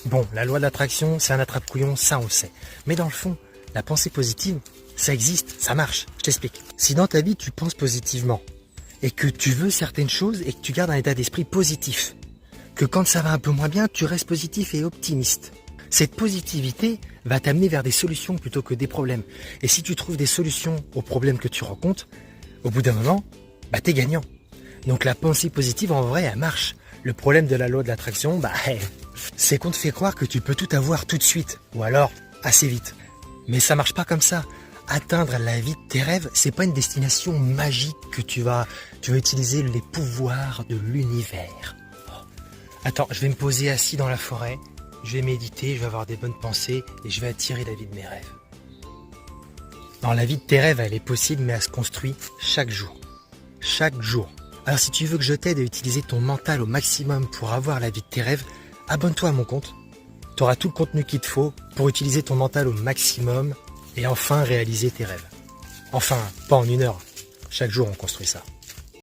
Bon, la loi de l'attraction, c'est un attrape-couillon, ça on le sait. Mais dans le fond, la pensée positive, ça existe, ça marche. Je t'explique. Si dans ta vie, tu penses positivement, et que tu veux certaines choses, et que tu gardes un état d'esprit positif, que quand ça va un peu moins bien, tu restes positif et optimiste. Cette positivité va t'amener vers des solutions plutôt que des problèmes. Et si tu trouves des solutions aux problèmes que tu rencontres, au bout d'un moment, t'es gagnant. Donc la pensée positive, en vrai, elle marche. Le problème de la loi de l'attraction, c'est qu'on te fait croire que tu peux tout avoir tout de suite, ou alors assez vite. Mais ça marche pas comme ça. Atteindre la vie de tes rêves, c'est pas une destination magique que tu vas utiliser les pouvoirs de l'univers. Attends, je vais me poser assis dans la forêt, je vais méditer, je vais avoir des bonnes pensées et je vais attirer la vie de mes rêves. Non, la vie de tes rêves, elle est possible, mais elle se construit chaque jour. Chaque jour. Alors si tu veux que je t'aide à utiliser ton mental au maximum pour avoir la vie de tes rêves, abonne-toi à mon compte. Tu auras tout le contenu qu'il te faut pour utiliser ton mental au maximum et enfin réaliser tes rêves. Enfin, pas en 1 heure. Chaque jour, on construit ça.